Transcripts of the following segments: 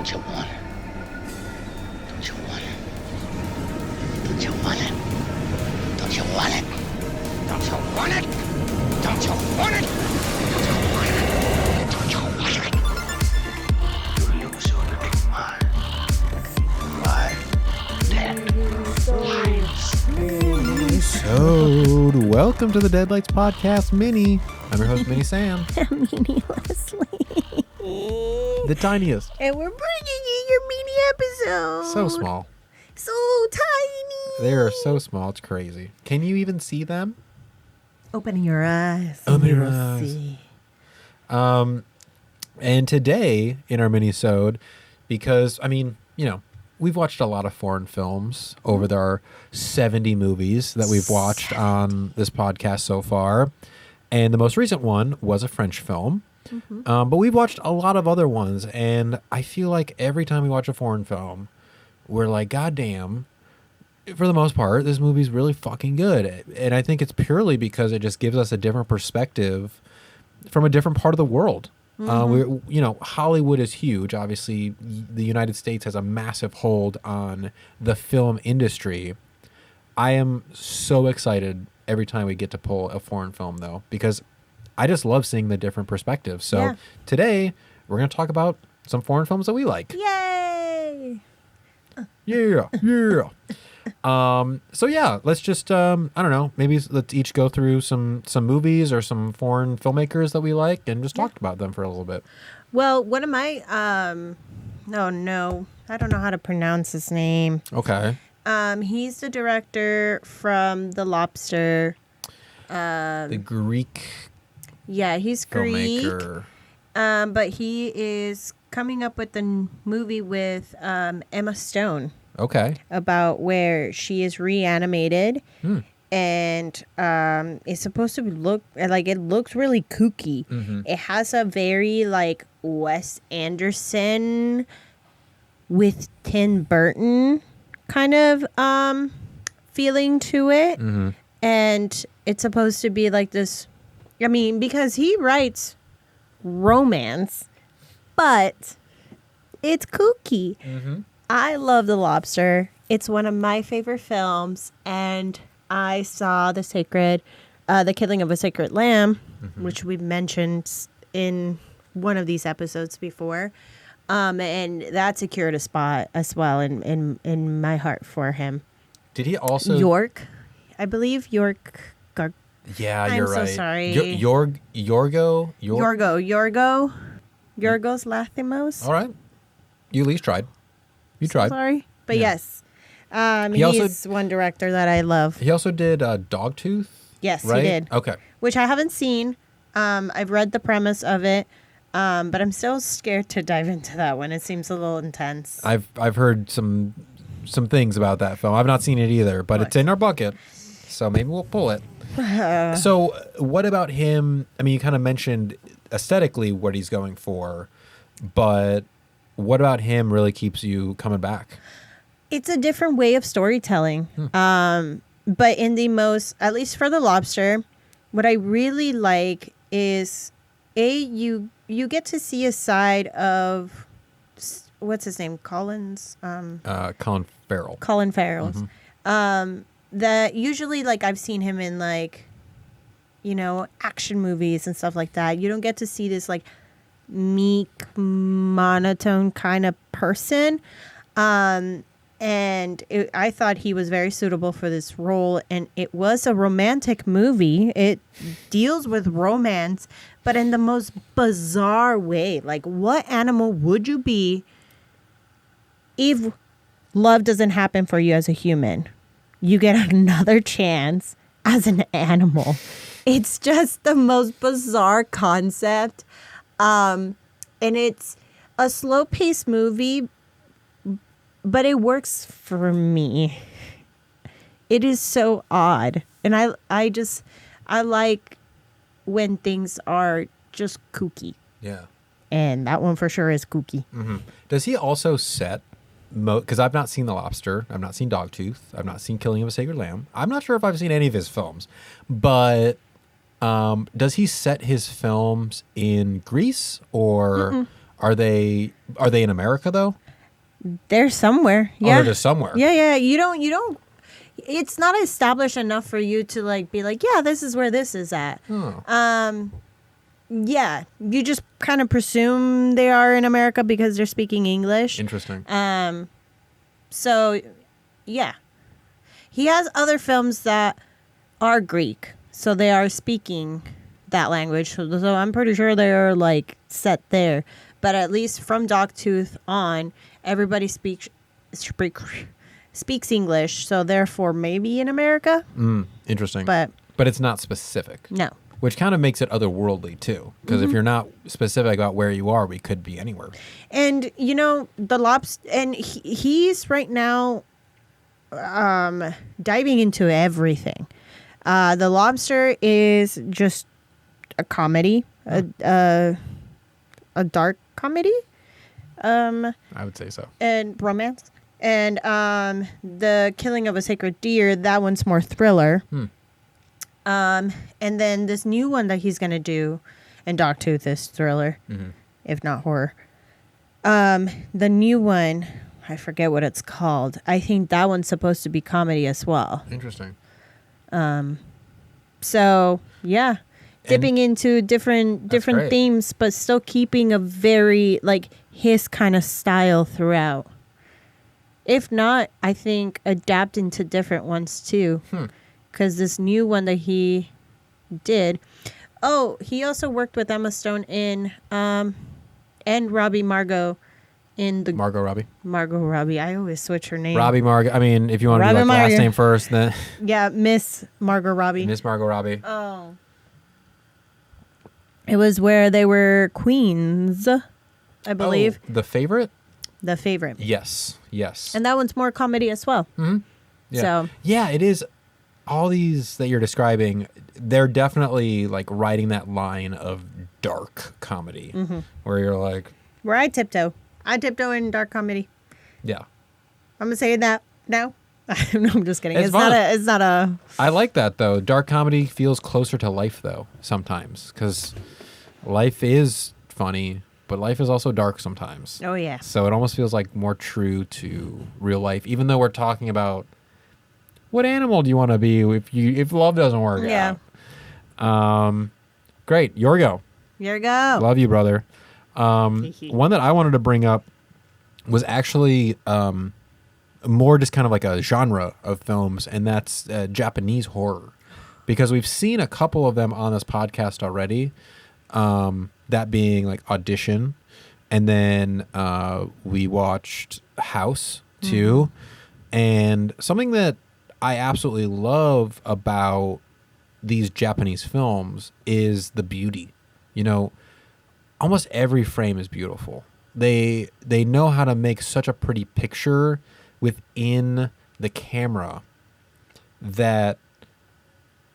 Don't you want it? Don't you want it? Don't you want it? Don't you want it? Don't you want it? Don't you want it? Don't you want it? Don't you want it? You lose your little mind. 5, 10 lives. Minisode. Welcome to the Deadlights podcast, Mini. I'm your host, Mini Sam. Mini Leslie. The tiniest. And we're bringing you your mini episode. So small. So tiny. They are so small, it's crazy. Can you even see them? Open your eyes. Open and your you'll eyes. see. And today in our Minisode, because, we've watched a lot of foreign films over our 70 movies that we've watched on this podcast so far. And the most recent one was a French film. Mm-hmm. But we've watched a lot of other ones. And I feel like every time we watch a foreign film, we're like, God damn, for the most part, this movie's really fucking good. And I think it's purely because it just gives us a different perspective from a different part of the world. Hollywood is huge. Obviously, the United States has a massive hold on the film industry. I am so excited every time we get to pull a foreign film, though, because I just love seeing the different perspectives. So today, we're going to talk about some foreign films that we like. Yay! Yeah. Let's just, maybe let's each go through some movies or some foreign filmmakers that we like and just talk about them for a little bit. Well, one of my, I don't know how to pronounce his name. Okay. He's the director from The Lobster. The Greek Yeah, he's Greek. filmmaker. But he is coming up with a movie with Emma Stone. Okay. About where she is reanimated and it's supposed to look like, it looks really kooky. Mm-hmm. It has a very like Wes Anderson with Tim Burton kind of feeling to it. Mm-hmm. And it's supposed to be like this, because he writes romance, but it's kooky. Mm-hmm. I love The Lobster. It's one of my favorite films, and I saw The Killing of a Sacred Lamb, which we've mentioned in one of these episodes before, and that secured a spot as well in my heart for him. Did he also York? I believe York. Yeah, I'm you're so right. sorry. Yorgos Lanthimos. All right, you at least tried. You tried. Sorry, but yes. He also- He's one director that I love. He also did Dogtooth. Yes, right? he did. Okay. Which I haven't seen. I've read the premise of it, but I'm still scared to dive into that one. It seems a little intense. I've heard some things about that film. I've not seen it either, but it's in our bucket, so maybe we'll pull it. So, what about him? You kind of mentioned aesthetically what he's going for, but what about him really keeps you coming back? It's a different way of storytelling. But in the most, at least for The Lobster, what I really like is, you get to see a side of, what's his name? Colin Farrell. Colin Farrell's. Mm-hmm. That usually, like, I've seen him in, like, action movies and stuff like that. You don't get to see this, like, meek, monotone kind of person. I thought he was very suitable for this role, and it was a romantic movie. It deals with romance, but in the most bizarre way. Like, what animal would you be if love doesn't happen for you as a human? You get another chance as an animal. It's just the most bizarre concept. And it's a slow-paced movie, but it works for me. It is so odd. And I like when things are just kooky. Yeah. And that one for sure is kooky. Mm-hmm. Does he also set, because I've not seen The Lobster, I've not seen Dogtooth, I've not seen Killing of a Sacred Lamb. I'm not sure if I've seen any of his films, but does he set his films in Greece or Are they in America though? They're somewhere. Oh, Yeah. they're just somewhere. Yeah. You don't. It's not established enough for you to like be like, yeah, this is where this is at. Oh. Yeah, you just kind of presume they are in America because they're speaking English. Interesting. So, yeah. He has other films that are Greek, so they are speaking that language. So I'm pretty sure they're like set there. But at least from Dogtooth on, everybody speaks English, so therefore maybe in America. Interesting. But it's not specific. no. Which kind of makes it otherworldly too, because if you're not specific about where you are, we could be anywhere. And you know the lobster, and he's right now diving into everything. The Lobster is just a comedy, a dark comedy, I would say so. and romance. And the Killing of a Sacred Deer, that one's more thriller. And then this new one that he's gonna do, and Dogtooth is thriller, if not horror. The new one, I forget what it's called. I think that one's supposed to be comedy as well. Interesting. So yeah, dipping into different great. themes, but still keeping a very like his kind of style throughout. If not, I think adapt into different ones too. Because this new one that he did, he also worked with Emma Stone in and Robbie Margot in the Margot Robbie. Margot Robbie. I always switch her name. Robbie Margot. I mean, if you want to do Robbie like last Margot. name first, then Yeah, Miss Margot Robbie. Miss Margot Robbie. Oh. It was where they were queens, I believe. Oh, The Favorite? The Favorite. Yes. And that one's more comedy as well. Yeah. So Yeah, it is. All these that you're describing, they're definitely like riding that line of dark comedy where you're like, where I tiptoe. I tiptoe in dark comedy. yeah. I'm gonna say that now. No, I'm just kidding. It's It's fun. not a. I like that though. Dark comedy feels closer to life though sometimes, because life is funny, but life is also dark sometimes. Oh yeah. So it almost feels like more true to real life, even though we're talking about what animal do you want to be if love doesn't work Yeah. out. Great, Yorgo. Here we go. Love you, brother. One that I wanted to bring up was actually more just kind of like a genre of films, and that's Japanese horror, because we've seen a couple of them on this podcast already. That being like Audition, and then we watched House too, and something that I absolutely love about these Japanese films is the beauty. You know, almost every frame is beautiful. They know how to make such a pretty picture within the camera that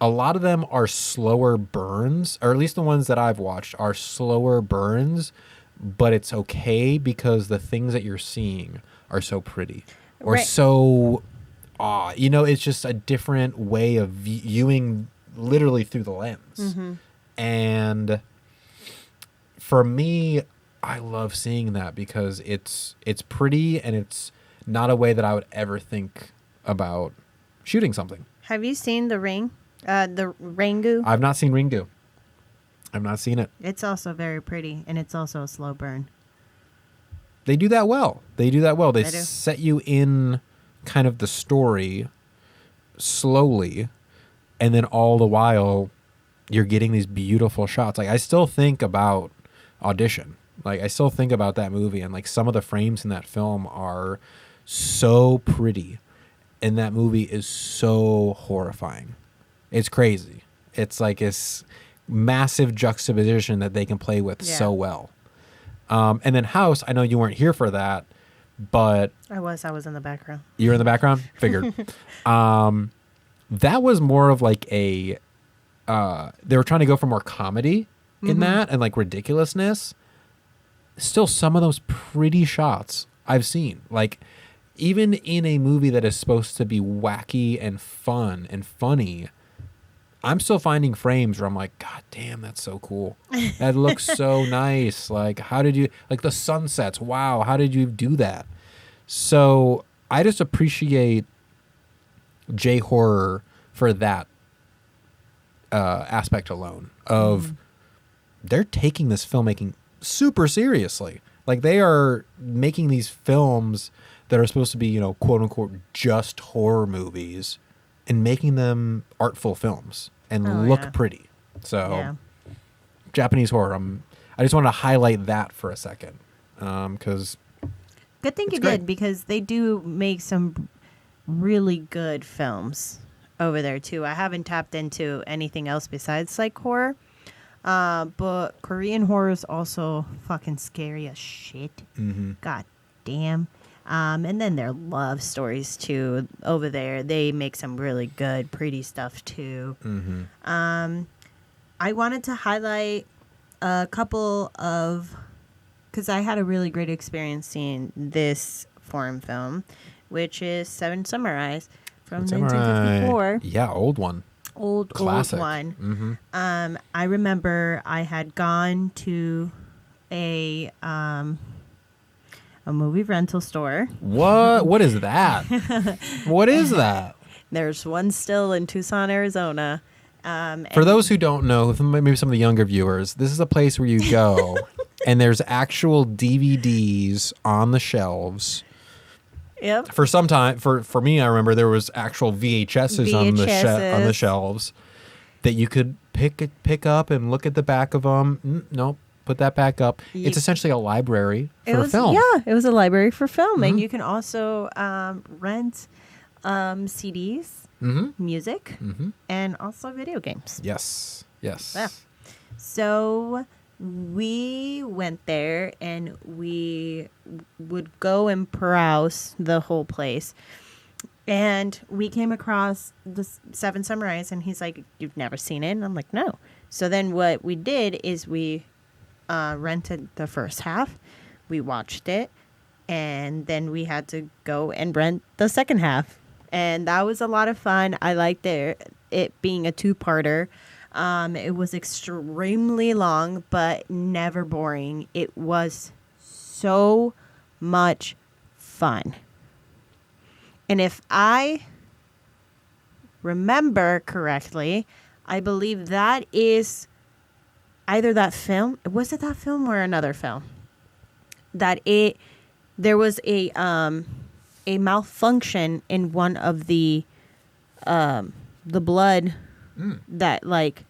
a lot of them are slower burns, or at least the ones that I've watched are slower burns, but it's okay because the things that you're seeing are so pretty or Right. so it's just a different way of viewing literally through the lens. And for me, I love seeing that because it's pretty, and it's not a way that I would ever think about shooting something. Have you seen The Ring? The Rangu? I've not seen Ringu. I've not seen it. It's also very pretty, and it's also a slow burn. They do that well. They do. They do. Set you in kind of the story slowly, and then all the while you're getting these beautiful shots. Like, I still think about Audition. Like, I still think about that movie, and like some of the frames in that film are so pretty, and that movie is so horrifying. It's crazy. It's like this massive juxtaposition that they can play with so well. And then House, I know you weren't here for that, but I was in the background. you were in the background? Figured. That was more of like a they were trying to go for more comedy in that, and like ridiculousness. Still, some of those pretty shots I've seen. Like, even in a movie that is supposed to be wacky and fun and funny, I'm still finding frames where I'm like, God damn, that's so cool. That looks so nice. Like, how did you, like the sunsets? Wow, how did you do that? So I just appreciate J horror for that aspect alone of they're taking this filmmaking super seriously. Like they are making these films that are supposed to be, quote unquote, just horror movies and making them artful films and look pretty. So Japanese horror. I just want to highlight that for a second. Because good thing you did, because they do make some really good films over there too. I haven't tapped into anything else besides like horror. But Korean horror is also fucking scary as shit. God damn. And then their love stories too over there. They make some really good, pretty stuff too. I wanted to highlight a couple of, because I had a really great experience seeing this foreign film, which is Seven Samurais from 1954. Yeah, old one. Classic. Old one. I remember I had gone to a movie rental store. What is that? What is that? There's one still in Tucson, Arizona. For those who don't know, maybe some of the younger viewers, this is a place where you go and there's actual DVDs on the shelves. Yep. For some time, for me, I remember there was actual VHSs. on the shelves that you could pick up and look at the back of them. Nope, put that back up. It's essentially a library for film. Yeah, it was a library for film, and you can also rent CDs, music, and also video games. Yes. Yeah. So we went there and we would go and browse the whole place. And we came across the Seven Samurais, and he's like, "You've never seen it?" And I'm like, "No." So then what we did is we rented the first half. We watched it, and then we had to go and rent the second half. And that was a lot of fun. I liked it being a two-parter. It was extremely long, but never boring. It was so much fun. And if I remember correctly, I believe that is either that film. Was it that film or another film? There was a malfunction in one of the blood that like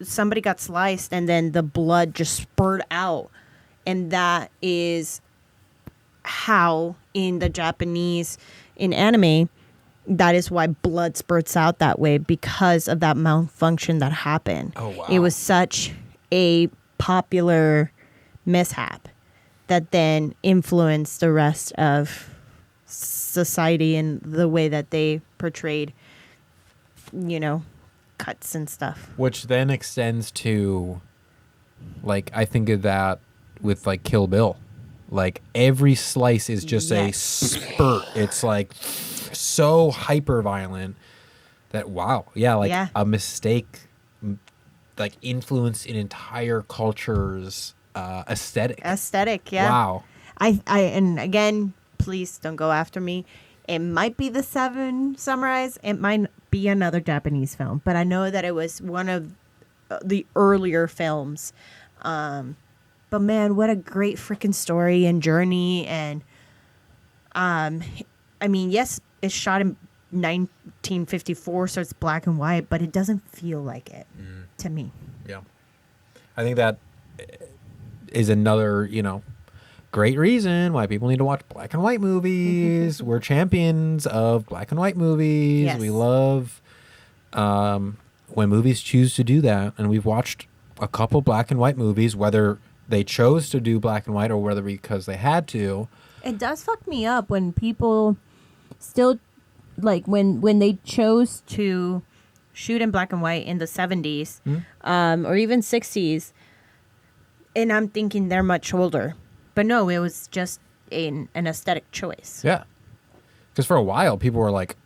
somebody got sliced and then the blood just spurted out, and that is how in the Japanese in anime, that is why blood spurts out that way, because of that malfunction that happened. Oh wow! It was such a popular mishap that then influenced the rest of society and the way that they portrayed, cuts and stuff. Which then extends to, like, I think of that with like Kill Bill. Like every slice is just a spurt. It's like so hyper violent that a mistake like influenced an entire culture's aesthetic. Yeah. Wow. I and again, please don't go after me. It might be the Seven Samurais. It might be another Japanese film, but I know that it was one of the earlier films. But man, what a great freaking story and journey. And yes, it's shot in 1954, so it's black and white, but it doesn't feel like it to me. Yeah. I think that is another, great reason why people need to watch black and white movies. We're champions of black and white movies. Yes. We love when movies choose to do that. And we've watched a couple black and white movies, whether they chose to do black and white or whether because they had to. It does fuck me up when people still, like, when they chose to shoot in black and white in the 70s or even 60s, and I'm thinking they're much older. But no, it was just an aesthetic choice. Yeah. Because for a while, people were like,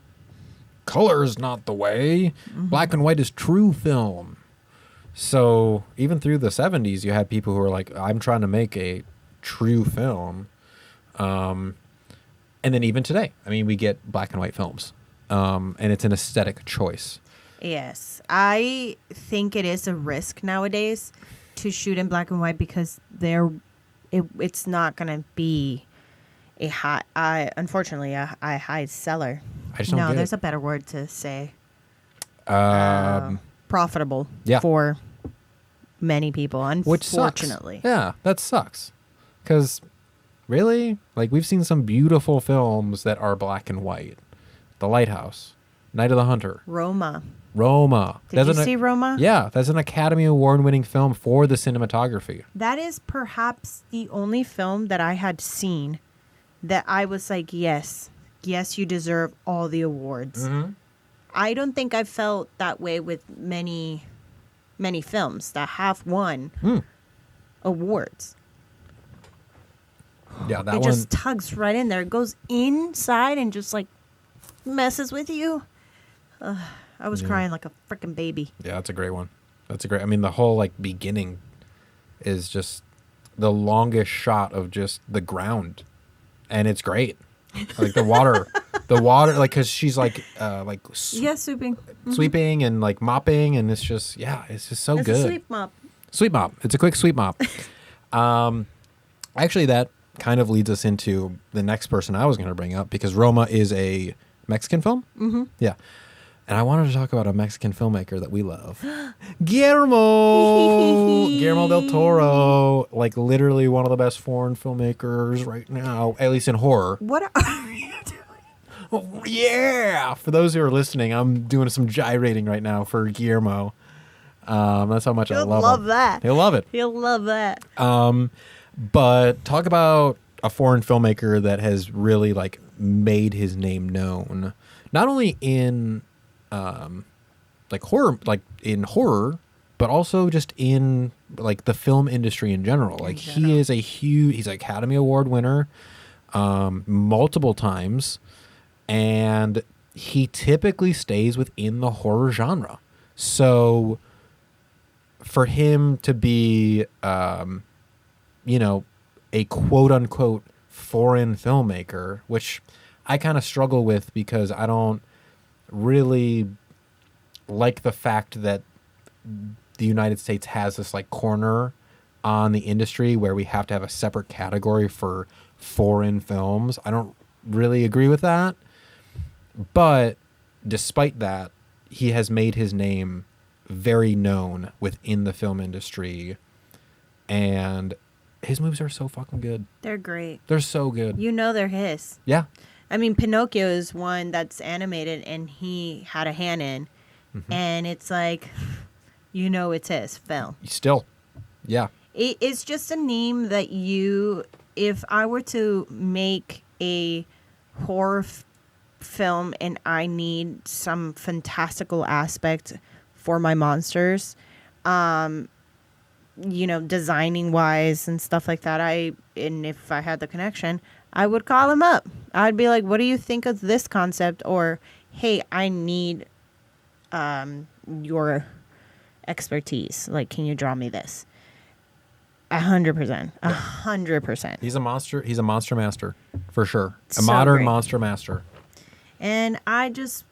color is not the way. Black and white is true film. So even through the 70s, you had people who were like, I'm trying to make a true film. And then even today, I mean, we get black and white films. And it's an aesthetic choice. Yes. I think it is a risk nowadays to shoot in black and white because it's not going to be a unfortunately, a high seller. I just don't get there's it. a better word to say. Profitable Yeah. for many people, Which sucks. unfortunately. Yeah, that sucks. Because, really? Like, we've seen some beautiful films that are black and white. The Lighthouse, Night of the Hunter, Roma. Did you see Roma? Yeah, that's an Academy Award-winning film for the cinematography. That is perhaps the only film that I had seen that I was like, yes, you deserve all the awards. I don't think I felt that way with many films that have won awards. Yeah, that It one. just tugs right in there. It goes inside and just like messes with you. I was crying like a freaking baby. Yeah, that's a great one. I mean, the whole like beginning is just the longest shot of just the ground, and it's great. Like the water, like because she's like Sweeping. sweeping and like mopping, and it's just it's just so It's good. a sweep mop. Sweep mop. It's a quick sweep mop. Actually, that kind of leads us into the next person I was going to bring up because Roma is a Mexican film. Mm-hmm. Yeah. And I wanted to talk about a Mexican filmmaker that we love. Guillermo del Toro. Like literally one of the best foreign filmmakers right now, at least in horror. What are you doing? Oh, yeah. For those who are listening, I'm doing some gyrating right now for Guillermo. That's how much I He'll love love him. that. He'll love it. He'll love that. But talk about a foreign filmmaker that has really like made his name known, not only in like horror, but also just in like the film industry in general. Like he is he's an Academy Award winner multiple times, and he typically stays within the horror genre. So for him to be a quote unquote foreign filmmaker, which I kind of struggle with because I don't really like the fact that the United States has this like corner on the industry where we have to have a separate category for foreign films. I don't really agree with that. But despite that, he has made his name very known within the film industry, and his movies are so fucking good. They're great. They're so good. They're his. Yeah. I mean, Pinocchio is one that's animated and he had a hand in. And it's like, it's his film. Still. Yeah. It's just a name that if I were to make a horror film and I need some fantastical aspect for my monsters, designing wise and stuff like that, and if I had the connection, I would call him up. I'd be like, what do you think of this concept? Or, hey, I need your expertise. Like, can you draw me this? 100%. 100%. He's a monster. He's a monster master for sure. A So modern great. monster master. And I just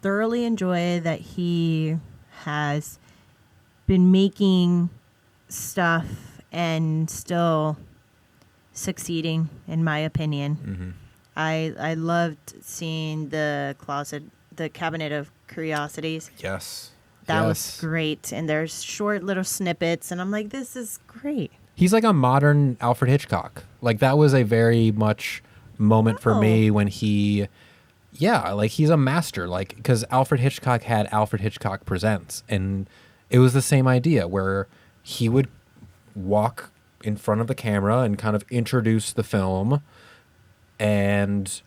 thoroughly enjoy that he has been making stuff and still succeeding, in my opinion. I loved seeing the Cabinet of Curiosities. Yes. That was great. And there's short little snippets, and I'm like, this is great. He's like a modern Alfred Hitchcock. Like that was a very much moment for me when he's a master. Like, because Alfred Hitchcock had Alfred Hitchcock Presents, and it was the same idea where he would walk in front of the camera and kind of introduce the film, and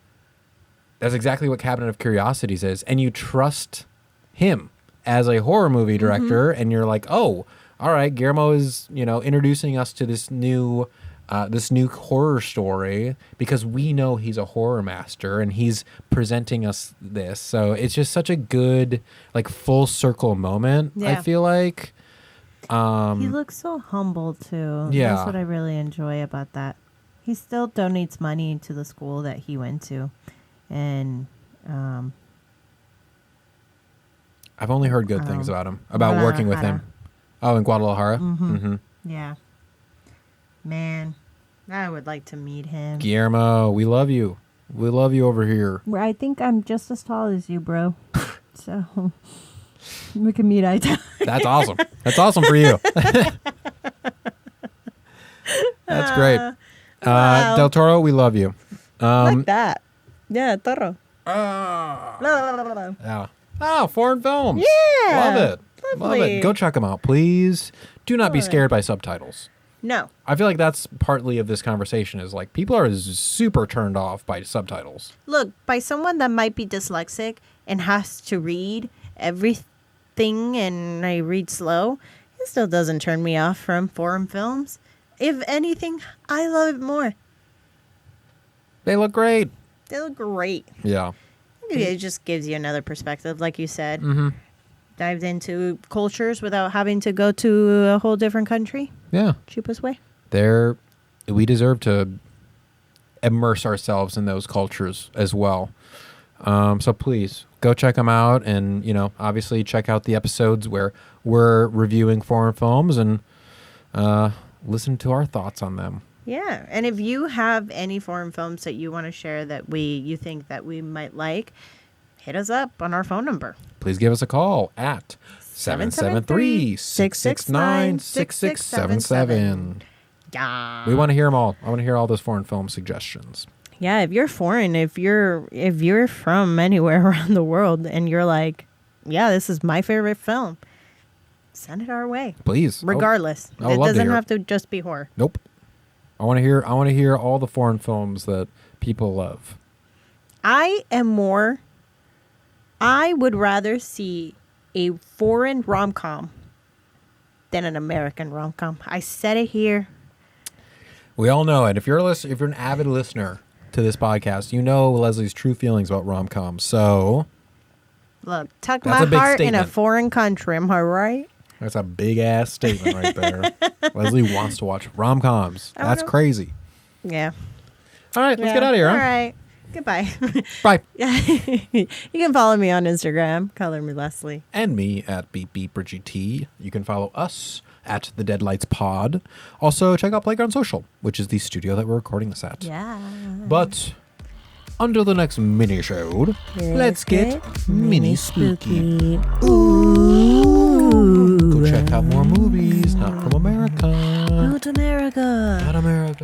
that's exactly what Cabinet of Curiosities is. And you trust him as a horror movie director, and you're like, oh, all right, Guillermo is, introducing us to this new this new horror story because we know he's a horror master and he's presenting us this. So it's just such a good, like, full circle moment, I Yeah. feel like. He looks so humble too. Yeah. That's what I really enjoy about that. He still donates money to the school that he went to. And I've only heard good things about him, about working with him. Oh, in Guadalajara? Mm-hmm. yeah. Man, I would like to meet him. Guillermo, we love you. We love you over here. I think I'm just as tall as you, bro. So we can meet eye to eye. That's awesome. That's awesome for you. That's great. Wow. Del Toro, we love you. Like that. Yeah, Toro. Yeah. Oh, foreign films. Yeah. Love it. Love Lovely. it. Go check them out, please. Do not be Love it. scared by subtitles. No. I feel like that's partly of this conversation is like people are super turned off by subtitles. Look, by someone that might be dyslexic and has to read everything and I read slow, it still doesn't turn me off from foreign films. If anything, I love it more. They look great. They look great. Yeah. It just gives you another perspective, like you said. Mm-hmm. Dived into cultures without having to go to a whole different country. Yeah. Cheapest way. We deserve to immerse ourselves in those cultures as well. So please go check them out, and obviously check out the episodes where we're reviewing foreign films and listen to our thoughts on them. Yeah, and if you have any foreign films that you want to share that you think that we might like, hit us up on our phone number. Please give us a call at 773-669-6677. Yeah. We want to hear them all. I want to hear all those foreign film suggestions. Yeah, if you're foreign, if you're from anywhere around the world and you're like, yeah, this is my favorite film, send it our way. Please. Regardless. I would It love to doesn't hear have to just be horror. Nope. I want to hear all the foreign films that people love. I would rather see a foreign rom-com than an American rom-com. I said it here. We all know it. If you're an avid listener to this podcast, you know Leslie's true feelings about rom-coms. So Look, tuck That's my a big heart in a statement. foreign country. Am I right? that's a big ass statement right there. Leslie wants to watch rom-coms. That's know. crazy. Yeah. All right, let's Yeah. get out of here. All Huh? right. Goodbye. Bye. You can follow me on Instagram. Color me Leslie. And me at BeatBeatBridgetT. You can follow us at the Deadlights Pod. Also, check out Playground Social, which is the studio that we're recording this at. Yeah. But until the next mini-showed, let's get mini spooky. Go check out more movies, not from America. Go to America. Not America.